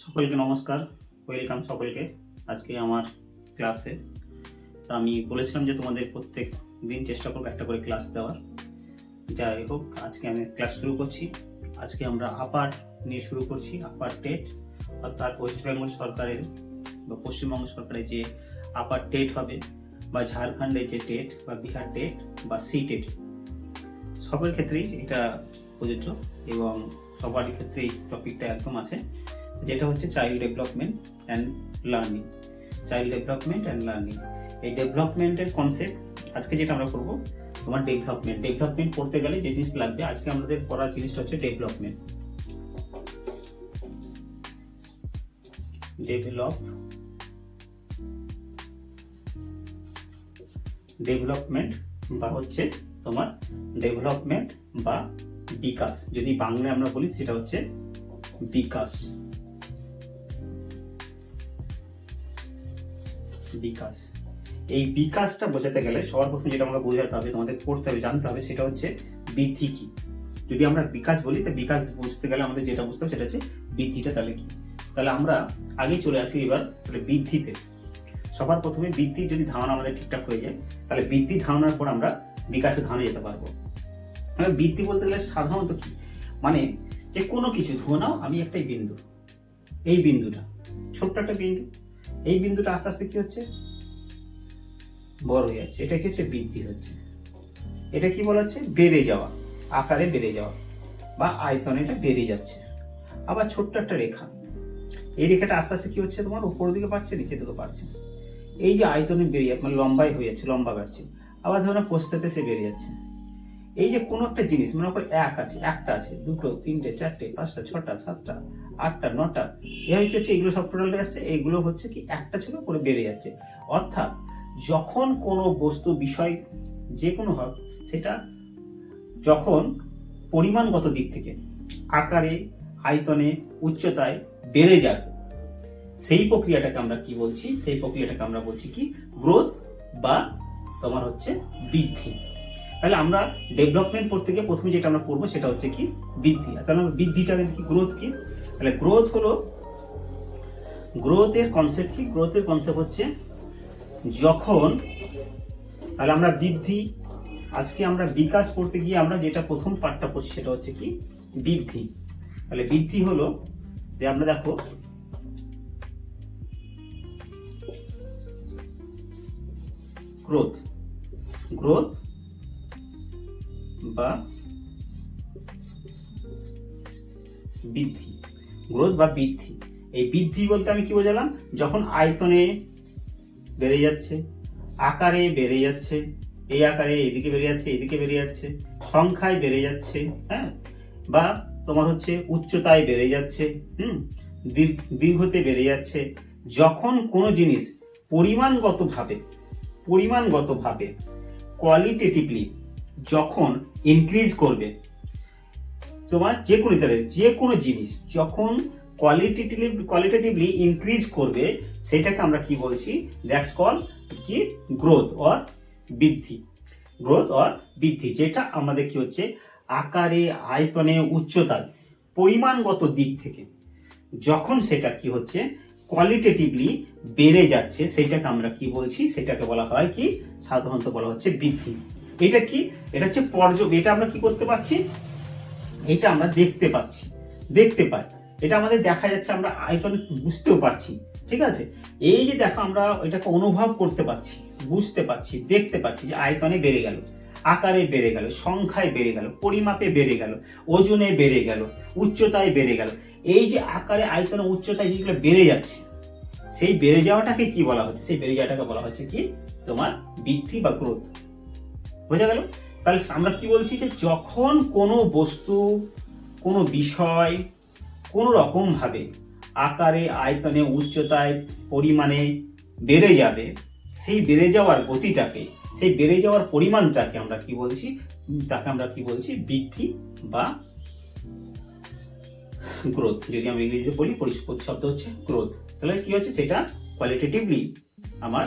সকলকে নমস্কার, ওয়েলকাম সকলকে আজকে আমার ক্লাসে। তো আমি বলেছিলাম যে তোমাদের প্রত্যেক দিন চেষ্টা করবো একটা করে ক্লাস দেওয়ার। যাই হোক, আজকে আমি ক্লাস শুরু করছি। আজকে আমরা আপার নিয়ে শুরু করছি। আপার টেট, অর্থাৎ ওয়েস্ট বেঙ্গল সরকারের বা পশ্চিমবঙ্গ সরকারের যে আপার টেট হবে, বা ঝাড়খণ্ডের যে টেট বা বিহার টেট বা সি টেট, সবার ক্ষেত্রেই এটা প্রযোজ্য এবং সবারই ক্ষেত্রে এই টপিকটা একদম আছে, যেটা হচ্ছে child development and learning. Child development and learning, এই ডেভেলপমেন্টের কনসেপ্ট আজকে যেটা আমরা করবো, তোমার ডেভেলপমেন্ট করতে গেলে যে জিনিস লাগবে, আজকে আমাদের পড়ার জিনিসটা হচ্ছে ডেভেলপমেন্ট বা হচ্ছে তোমার ডেভেলপমেন্ট বা বিকাশ। যদি বাংলায় আমরা বলি সেটা হচ্ছে বিকাশ। এই বিকাশটা বোঝাতে গেলে সবার প্রথমে যেটা আমরা বোঝাতে হবে, তোমাদের পড়তে হবে, জানতে হবে, সেটা হচ্ছে বৃদ্ধি কি। যদি আমরা বিকাশ বলি, তো বিকাশ বুঝতে গেলে আমাদের যেটা বুঝতে হবে সেটা হচ্ছে বৃদ্ধিটা তাহলে কি। তাহলে আমরা আগে চলে আসি এবার তাহলে বৃদ্ধিতে। সবার প্রথমে বৃদ্ধির যদি ধারণা আমাদের ঠিকঠাক হয়ে যায়, তাহলে বৃদ্ধি ধারণার পর আমরা বিকাশের ধারণা যেতে পারবো। বৃদ্ধি বলতে গেলে সাধারণত কি মানে, যে কোনো কিছু ধরে নাও আমি একটা বিন্দু, এই বিন্দুটা ছোট্ট একটা বিন্দু, এই বিন্দুটা আস্তে আস্তে কি হচ্ছে, বড় হয়ে যাচ্ছে। এটা কি হচ্ছে, বৃদ্ধি হচ্ছে। এটা কি বলা হচ্ছে, বেড়ে যাওয়া, আকারে বেড়ে যাওয়া বা আয়তনে এটা বেড়ে যাচ্ছে। আবার ছোট্ট একটা রেখা, এই রেখাটা আস্তে আস্তে কি হচ্ছে, তোমার উপরের দিকে বাড়ছে, নিচের দিকে বাড়ছে। এই যে আয়তনে বেড়ে যাচ্ছে, মানে লম্বাই হয়ে যাচ্ছে, লম্বা বাড়ছে। আবার ধরো প্রস্থতে সে বেড়ে যাচ্ছে। এই যে কোনো একটা জিনিস মনে করো এক আছে, একটা আছে, দুটো, তিনটে, চারটে, পাঁচটা, ছটা, সাতটা, আটটা, নটা, এভাবে কি হচ্ছে, এগুলো সব টোটালটা আসছে, এইগুলো হচ্ছে কি একটা ছিল করে বেড়ে যাচ্ছে। অর্থাৎ যখন কোনো বস্তু, বিষয় যে কোনো হোক, সেটা যখন পরিমাণগত দিক থেকে আকারে, আয়তনে, উচ্চতায় বেড়ে যাবে, সেই প্রক্রিয়াটাকে আমরা কি বলছি, সেই প্রক্রিয়াটাকে আমরা বলছি কি, গ্রোথ বা তোমার হচ্ছে বৃদ্ধি। তাহলে আমরা ডেভেলপমেন্ট পড়তে গিয়ে প্রথমে যেটা আমরা পড়বো সেটা হচ্ছে কি, বৃদ্ধি। তাহলে আমরা বৃদ্ধিটা কি, গ্রোথ কি। তাহলে গ্রোথ হলো, গ্রোথের কনসেপ্ট কি, গ্রোথের কনসেপ্ট হচ্ছে যখন, তাহলে আমরা বৃদ্ধি, আজকে আমরা বিকাশ পড়তে গিয়ে আমরা যেটা প্রথম পার্টটা পড়ছি সেটা হচ্ছে কি, বৃদ্ধি। তাহলে বৃদ্ধি হলো যে আমরা দেখো, গ্রোথ বা বৃদ্ধি, গ্রোথ বা বৃদ্ধি। এই বৃদ্ধি বলতে আমি কি বোঝালাম, যখন আয়তনে বেড়ে যাচ্ছে, আকারে বেড়ে যাচ্ছে, এই আকারে এদিকে বেড়ে যাচ্ছে, এদিকে বেড়ে যাচ্ছে, সংখ্যায় বেড়ে যাচ্ছে, হ্যাঁ, বা তোমার হচ্ছে উচ্চতায় বেড়ে যাচ্ছে, দীর্ঘতে বেড়ে যাচ্ছে। যখন কোনো জিনিস পরিমাণগতভাবে কোয়ালিটেটিভলি যখন ইনক্রিজ করবে, তোমার যে কোনো জিনিস যখন কোয়ালিটেটিভলি ইনক্রিজ করবে, সেটাকে আমরা কি বলছি, দ্যাটস কল কি, গ্রোথ অর বৃদ্ধি। যেটা আমাদের কি হচ্ছে, আকারে, আয়তনে, উচ্চতায়, পরিমাণগত দিক থেকে যখন সেটা কি হচ্ছে, কোয়ালিটেটিভলি বেড়ে যাচ্ছে, সেটাকে আমরা কি বলছি, সেটাকে বলা হয় কি, সাধারণত বলা হচ্ছে বৃদ্ধি। এটা কি, এটা হচ্ছে এটা আমরা কি করতে পারছি, এটা আমরা দেখতে পাই, এটা আমাদের দেখা যাচ্ছে, আমরা আয়তনে বুঝতেও পারছি, ঠিক আছে। এই যে দেখো, আমরা এটাকে অনুভব করতে পারছি, বুঝতে পারছি, দেখতে পাচ্ছি যে আয়তনে বেড়ে গেল, আকারে বেড়ে গেল, সংখ্যায় বেড়ে গেল, পরিমাপে বেড়ে গেল, ওজনে বেড়ে গেল, উচ্চতায় বেড়ে গেল। এই যে আকারে, আয়তনে, উচ্চতায় যেগুলো বেড়ে যাচ্ছে, সেই বেড়ে যাওয়াটাকে কি বলা হচ্ছে, সেই বেড়ে যাওয়াটাকে বলা হচ্ছে কি, তোমার বৃদ্ধি বা গ্রোথ। বোঝা গেল? তাহলে আমরা কি বলছি, যে যখন কোনো বস্তু, কোনো বিষয় কোনো রকম ভাবে আকারে, আয়তনে, উচ্চতায়, পরিমাণে বেড়ে যাবে, সেই বেড়ে যাওয়ার গতিটাকে, সেই বেড়ে যাওয়ার পরিমাণটাকে আমরা কি বলছি, তাকে আমরা কি বলছি, বৃদ্ধি বা গ্রোথ। যদি আমরা ইংরেজিতে বলি, শব্দ হচ্ছে গ্রোথ। তাহলে কি হচ্ছে, সেটা কোয়ালিটেটিভলি আমার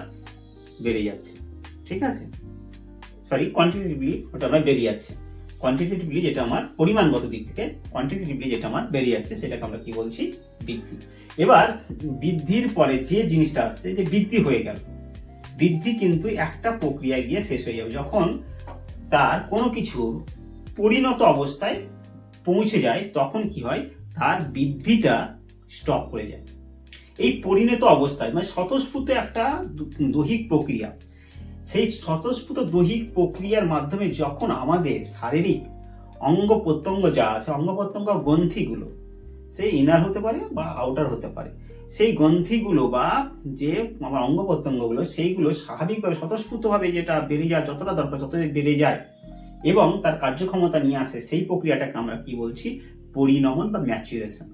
বেড়ে যাচ্ছে, ঠিক আছে, কোয়ান্টিটেটিভলি ওটা আমার বেড়ে যাচ্ছে। কোয়ান্টিটেটিভলি যেটা আমার পরিমাণগত দিক থেকে, কোয়ান্টিটেটিভলি যেটা আমার বেড়ে যাচ্ছে, সেটাকে আমরা কি বলছি, বৃদ্ধি। এবার বৃদ্ধির পরে যে জিনিসটা আসছে যে বৃদ্ধি হয়ে গেল, বৃদ্ধি কিন্তু একটা প্রক্রিয়ায় গিয়ে শেষ হয়ে যাবে যখন তার কোনো কিছু পরিণত অবস্থায় পৌঁছে যায়, তখন কি হয়, তার বৃদ্ধিটা স্টপ করে যায়। এই পরিণত অবস্থায় মানে স্বতঃস্ফূর্ত একটা দৈহিক প্রক্রিয়া, সেই স্বতঃস্ফূর্ত দৈহিক প্রক্রিয়ার মাধ্যমে যখন আমাদের শারীরিক অঙ্গ প্রত্যঙ্গ যা আছে, অঙ্গ প্রত্যঙ্গ গ্রন্থিগুলো, সেই ইনার হতে পারে বা আউটার হতে পারে, সেই গ্রন্থিগুলো বা যে আমার অঙ্গ প্রত্যঙ্গগুলো সেইগুলো স্বাভাবিকভাবে স্বতঃস্ফূর্তভাবে যেটা বেড়ে যায়, যতটা দরকার ততটাই বেড়ে যায় এবং তার কার্যক্ষমতা নিয়ে আসে, সেই প্রক্রিয়াটাকে আমরা কি বলছি, পরিণমন বা ম্যাচুরেশন।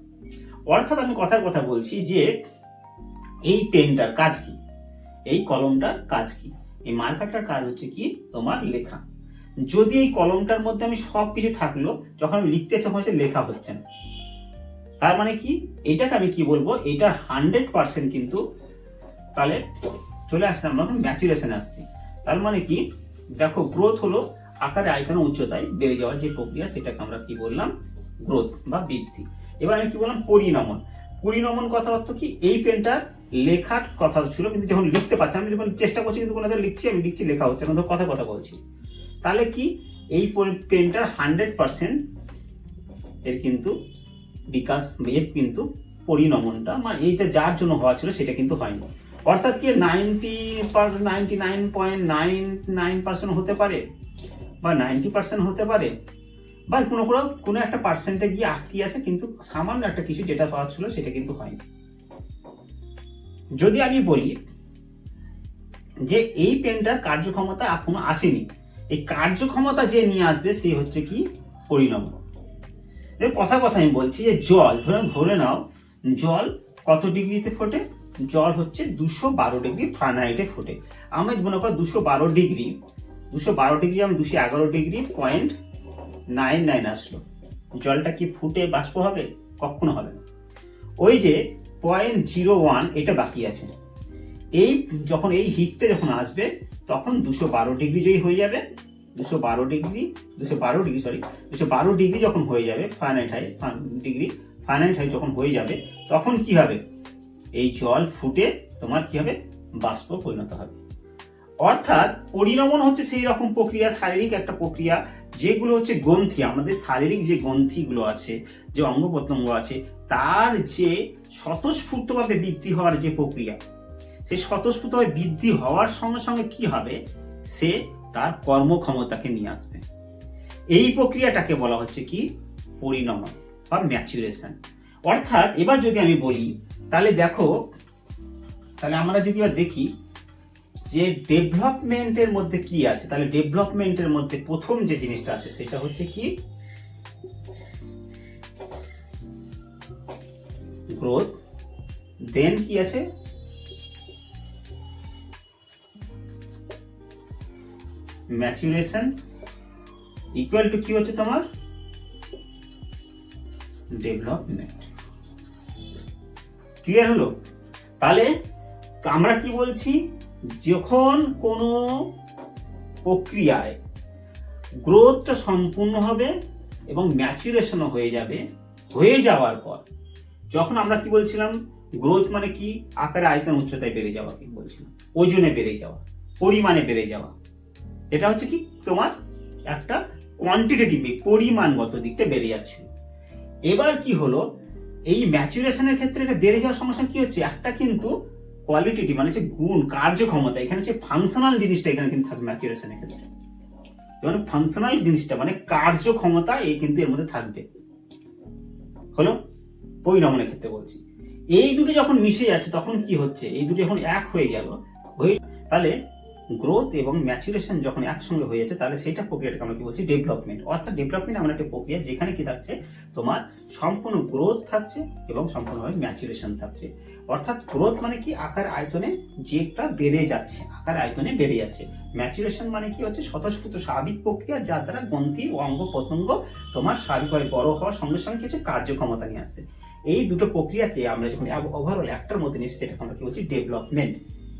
অর্থাৎ আমি কথার কথা বলছি যে এই পেনটার কাজ কি, এই কলমটার কাজ কি, এই মার্কারটার কাজ হচ্ছে কি তোমার লেখা। যদি এই কলমটার মধ্যে আমি সবকিছু থাকলো, যখন আমি লিখতে ইচ্ছা হচ্ছে লেখা হচ্ছে না, তার মানে কি, এটাকে আমি কি বলবো, এটার 100% কিন্তু তাহলে চলে আসছে, আমরা ম্যাচুরেশন আসছি। তার মানে কি, দেখো গ্রোথ হলো আকারে আয়তনে উচ্চতায় বেড়ে যাওয়ার যে প্রক্রিয়া, সেটাকে আমরা কি বললাম, গ্রোথ বা বৃদ্ধি। এবার আমি কি বললাম, পরিণমন। পরিণমন কথার অর্থ কি, এই পেনটার লেখার কথা ছিল কিন্তু যখন লিখতে পারছি, আমি যখন চেষ্টা করছি কিন্তু কোনো লিখছি, আমি লিখছি লেখা হচ্ছে না, কথা কথা বলছি, তাহলে কি এই পেনটার 100% এর কিন্তু বিকাশ, এর কিন্তু পরিণমনটা মানে এইটা যার জন্য হওয়া ছিল সেটা কিন্তু হয়নি। অর্থাৎ কি 99.99% হতে পারে বা 90% হতে পারে বা কোনো একটা পার্সেন্টে গিয়ে আটকে আছে, কিন্তু সামান্য একটা কিছু যেটা পাওয়া ছিল সেটা কিন্তু হয়নি। যদি আমি বলি যে এই পেনটার কার্যক্ষমতা এখনো আসেনি, এই কার্যক্ষমতা যে নিয়ে আসবে সে হচ্ছে কি পরিণমন। কথা আমি বলছি যে জল ধরে নাও, জল কত ডিগ্রিতে ফোটে, জল হচ্ছে 212 ডিগ্রি ফারেনহাইটে ফোটে। আমি মনে করি 212 ডিগ্রি আমি 211 ডিগ্রি 0.99 আসলো, জলটা কি ফুটে বাষ্প হবে? কখনো হবে না। ওই যে 0.01 এটা বাকি আছে, এই যখন এই হিটটা যখন আসবে তখন 212 ডিগ্রি যদি হয়ে যাবে, 212 ডিগ্রি যখন হয়ে যাবে ফারেনহাইট যখন হয়ে যাবে, তখন কি হবে, এই জল ফুটে তোমার কি হবে, বাষ্প পরিণত হবে। অর্থাৎ পরিণমন হচ্ছে সেই রকম প্রক্রিয়া, শারীরিক একটা প্রক্রিয়া, যেগুলো হচ্ছে গ্রন্থি, আমাদের শারীরিক যে গ্রন্থিগুলো আছে, যে অঙ্গ প্রত্যঙ্গ আছে, তার যে স্বতঃস্ফূর্তভাবে বৃদ্ধি হওয়ার যে প্রক্রিয়া, সেই স্বতঃস্ফূর্তভাবে বৃদ্ধি হওয়ার সঙ্গে সঙ্গে কি হবে, সে তার কর্মক্ষমতাকে নিয়ে আসবে। এই প্রক্রিয়াটাকে বলা হচ্ছে কি পরিণমন বা ম্যাচুরেশন। অর্থাৎ এবার যদি আমি বলি, তাহলে দেখো, তাহলে আমরা যদি দেখি যে ডেভেলপমেন্টের মধ্যে কি আছে, তাহলে ডেভেলপমেন্টের মধ্যে প্রথম যে জিনিসটা আছে সেটা হচ্ছে কি গ্রোথ, দেন কি আছে ম্যাচুরেশন, ইকুয়াল টু কি হচ্ছে তোমার ডেভেলপমেন্ট। ক্লিয়ার হলো? তাহলে আমরা কি বলছি, যখন কোনো প্রক্রিয়ায় গ্রোথটা সম্পূর্ণ হবে এবং ম্যাচুরেশনও হয়ে যাবে, হয়ে যাওয়ার পর যখন আমরা কি বলছিলাম, গ্রোথ মানে কি, আকারে আয়তন উচ্চতায় বেড়ে যাওয়া, কি বলছিলাম, ওজনে বেড়ে যাওয়া, পরিমাণে বেড়ে যাওয়া, এটা হচ্ছে কি তোমার একটা কোয়ান্টিটেটিভ পরিমাণগত দিকটা বেড়ে যাচ্ছে। এবার কি হলো, এই ম্যাচুরেশনের ক্ষেত্রে এটা বেড়ে যাওয়ার সঙ্গে সঙ্গে কি হচ্ছে, একটা কিন্তু কোয়ালিটেটিভ মানে হচ্ছে গুণ, কার্যক্ষমতা, এখানে হচ্ছে ফাংশনাল জিনিসটা এখানে কিন্তু থাকবে ম্যাচুরেশনের ক্ষেত্রে, মানে ফাংশনাল জিনিসটা মানে কার্যক্ষমতা এই কিন্তু এর মধ্যে থাকবে। হলো পরিণমনের ক্ষেত্রে বলছি, এই দুটো যখন মিশে যাচ্ছে তখন কি হচ্ছে, এই দুটো যখন এক হয়ে গেল, তাহলে গ্রোথ এবং ম্যাচুরেশন যখন একসঙ্গে হয়ে যাচ্ছে, তাহলে সেটা প্রক্রিয়াটাকে আমরা কি বলছি ডেভেলপমেন্ট। অর্থাৎ ডেভেলপমেন্ট এমন একটা প্রক্রিয়া যেখানে কি থাকছে, তোমার সম্পূর্ণ গ্রোথ থাকছে এবং সম্পূর্ণভাবে ম্যাচুরেশন থাকছে। অর্থাৎ গ্রোথ মানে কি আকার আয়তনে যেটা বেড়ে যাচ্ছে, আকার আয়তনে বেড়ে যাচ্ছে। ম্যাচুরেশন মানে কি হচ্ছে স্বতঃস্ফূর্ত স্বাভাবিক প্রক্রিয়া, যার দ্বারা গ্রন্থি ও অঙ্গ প্রত্যঙ্গ তোমার স্বাভাবিকভাবে বড় হওয়ার সঙ্গে সঙ্গে কিছু কার্যক্ষমতা নিয়ে আসছে। এই দুটো প্রক্রিয়াকে আমরা যখন ওভারঅল একটার মধ্যে নিচ্ছি, সেটাকে আমরা কি বলছি ডেভেলপমেন্ট।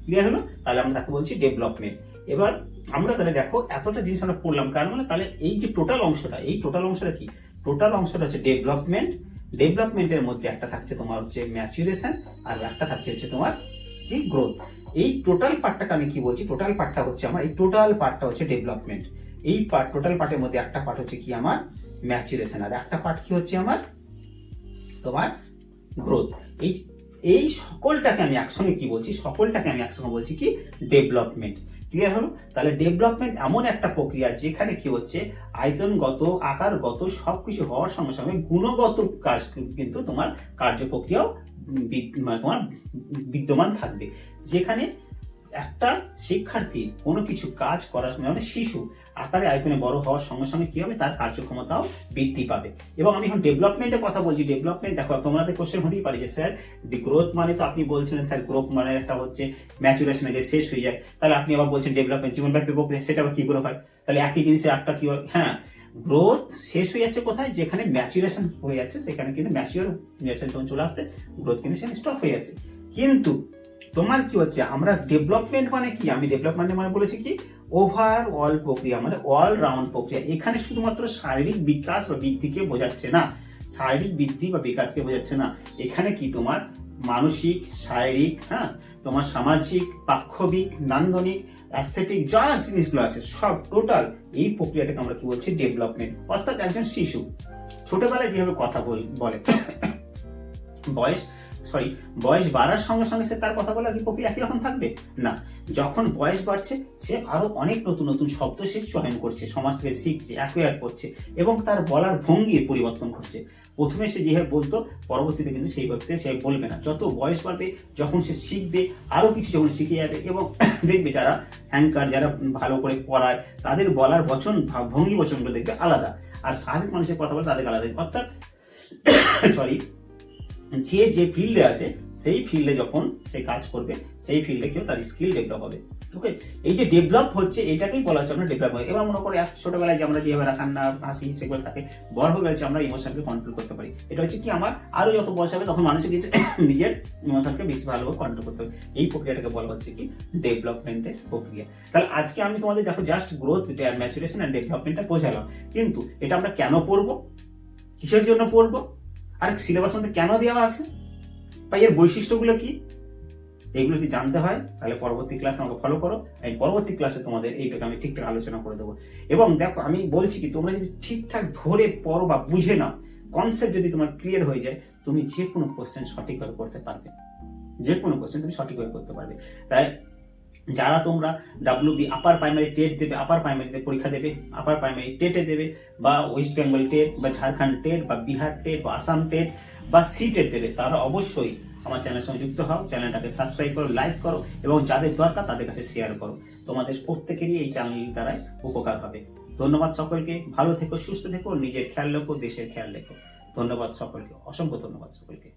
ক্লিয়ার হলো? তাহলে আমরা তাকে বলছি ডেভেলপমেন্ট। এবার আমরা তাহলে দেখো এতটা জিনিস আমরা পড়লাম, কারণ মানে তাহলে এই যে টোটাল অংশটা, এই টোটাল অংশটা কি, টোটাল অংশটা হচ্ছে ডেভেলপমেন্ট, ডেভেলপমেন্টের মধ্যে একটা থাকছে তোমার হচ্ছে ম্যাচুরেশন, আর একটা থাকছে হচ্ছে তোমার কি গ্রোথ। এই টোটাল পার্টটাকে আমি কি বলছি, টোটাল পার্টটা হচ্ছে আমার, এই টোটাল পার্টটা হচ্ছে ডেভেলপমেন্ট। এই পার্ট, টোটাল পার্টের মধ্যে একটা পার্ট হচ্ছে কি আমার ম্যাচুরেশন, আর একটা পার্ট কি হচ্ছে আমার তোমার গ্রোথ। এই এই সকলটাকে আমি একসঙ্গে কি বলছি, সকলটাকে আমি একসঙ্গে বলছি কি ডেভেলপমেন্ট। ক্লিয়ার হলো? তাহলে ডেভেলপমেন্ট এমন একটা প্রক্রিয়া যেখানে কি হচ্ছে আয়তনগত, আকারগত সবকিছু হওয়ার সঙ্গে সঙ্গে গুণগত কাজ কিন্তু তোমার কার্য প্রক্রিয়াও তোমার বিদ্যমান থাকবে। যেখানে একটা শিক্ষার্থী কোনো কিছু কাজ করার সময়, মানে শিশু আকারে আয়তনে বড় হওয়ার সঙ্গে সঙ্গে কি হবে, তার কার্যক্ষমতাও বৃদ্ধি পাবে। এবং আমি এখন ডেভেলপমেন্টের কথা বলছি। ডেভেলপমেন্ট দেখো, তোমাদের কোশ্চেন হতেই পারে যে স্যার গ্রোথ মানে তো আপনি বলছিলেন স্যার গ্রোথ মানে একটা হচ্ছে ম্যাচুরেশন যে শেষ হয়ে যায়, তাহলে আপনি আবার বলছেন ডেভেলপমেন্ট জীবনব্যাপী প্রক্রিয়া, সেটা আবার কি করে হয়? তাহলে একই জিনিসের একটা কি হয়, হ্যাঁ গ্রোথ শেষ হয়ে যাচ্ছে কোথায়, যেখানে ম্যাচুরেশন হয়ে যাচ্ছে, সেখানে কিন্তু ম্যাচুরেশন যখন চলে আসছে, গ্রোথ কিন্তু সেখানে স্টপ হয়ে যাচ্ছে। কিন্তু তোমার কি হচ্ছে, আমরা ডেভেলপমেন্ট মানে কি, আমি ডেভেলপমেন্ট মানে বলেছি কি ওভারঅল প্রক্রিয়া, মানে অল রাউন্ড প্রক্রিয়া। এখানে শুধুমাত্র শারীরিক বিকাশ বা বৃদ্ধিকে বোঝাচ্ছে না, শারীরিক বৃদ্ধি বা বিকাশকে বোঝাচ্ছে না। এখানে কি তোমার মানসিক, শারীরিক, হ্যাঁ তোমার সামাজিক, পাক্ষবিক, নান্দনিক, অ্যাস্থেটিক যা জিনিসগুলো আছে সব টোটাল এই প্রক্রিয়াটাকে আমরা কি বলছি ডেভেলপমেন্ট। অর্থাৎ একজন শিশু ছোটবেলায় যেভাবে কথা বলে বয়স বাড়ার সঙ্গে সঙ্গে সে তার কথা বলার কি প্রক্রিয়া একই রকম থাকবে না। যখন বয়স বাড়ছে সে আরো অনেক নতুন নতুন শব্দ সে চয়ন করছে, সমাজ থেকে শিখছে, অ্যাকোয়ার করছে, এবং তার বলার ভঙ্গির পরিবর্তন ঘটছে। প্রথমে সে যেভাবে বলতো, পরবর্তীতে কিন্তু সেইভাবে সে বলবে না। যত বয়স বাড়বে, যখন সে শিখবে, আরো কিছু যখন শিখে যাবে, এবং দেখবে যারা অ্যাঙ্কার, যারা ভালো করে পড়ায়, তাদের বলার বচন, ভঙ্গি বচনগুলো দেখবে আলাদা, আর স্বাভাবিক মানুষের কথা বলে তাদের আলাদা। অর্থাৎ যে ফিল্ডে আছে সেই ফিল্ডে যখন সে কাজ করবে, সেই ফিল্ডে কেউ তার স্কিল ডেভেলপ হবে। ওকে, এই যে ডেভেলপ হচ্ছে এটাকেই বলা হচ্ছে আমরা ডেভেলপ হয়। এবার মনে করো ছোটবেলায় যে আমরা যেভাবে কান্না, হাসি সেগুলো থাকে, বড় হয়ে গেছে আমরা ইমোশনকে কন্ট্রোল করতে পারি। এটা হচ্ছে কি আমার আরো যত বয়স হবে তখন মানুষের কিন্তু নিজের ইমোশনকে বেশি ভালোভাবে কন্ট্রোল করতে হবে। এই প্রক্রিয়াটাকে বলা হচ্ছে কি ডেভেলপমেন্টের প্রক্রিয়া। তাহলে আজকে আমি তোমাদের দেখো জাস্ট গ্রোথ, ম্যাচুরেশন এন্ড ডেভেলপমেন্টটা বোঝালাম, কিন্তু এটা আমরা কেন পড়বো, কিসের জন্য পড়বো, আর সিলেবাস মধ্যে কেন দেওয়া আছে, বা এর বৈশিষ্ট্যগুলো কি, এইগুলো যদি জানতে হয় তাহলে পরবর্তী ক্লাসে আমাকে ফলো করো। এই পরবর্তী ক্লাসে তোমাদের এইটাকে আমি ঠিকঠাক আলোচনা করে দেবো। এবং দেখো আমি বলছি কি, তোমরা যদি ঠিকঠাক ধরে পড়ো বা বুঝে নাও, কনসেপ্ট যদি তোমার ক্লিয়ার হয়ে যায়, তুমি যে কোনো কোশ্চেন সঠিকভাবে করতে পারবে, যে কোনো কোশ্চেন তুমি সঠিকভাবে করতে পারবে। তাই যারা তোমরা WB আপার প্রাইমারি টেট দেবে, আপার প্রাইমারিতে পরীক্ষা দেবে, আপার প্রাইমারি টেটে দেবে, বা ওয়েস্ট বেঙ্গল টেট, বা ঝাড়খণ্ড টেট, বা বিহার টেট, বা আসাম টেট, বা সিটেট দেবে, তারা অবশ্যই আমার চ্যানেলের সঙ্গে যুক্ত হও, চ্যানেলটাকে সাবস্ক্রাইব করো, লাইক করো, এবং যাদের দরকার তাদের কাছে শেয়ার করো। তোমাদের প্রত্যেকেরই এই চ্যানেল দ্বারাই উপকার হবে। ধন্যবাদ সকলকে, ভালো থেকো, সুস্থ থেকো, নিজের খেয়াল রেখো, দেশের খেয়াল রেখো। ধন্যবাদ সকলকে, অসংখ্য ধন্যবাদ সকলকে।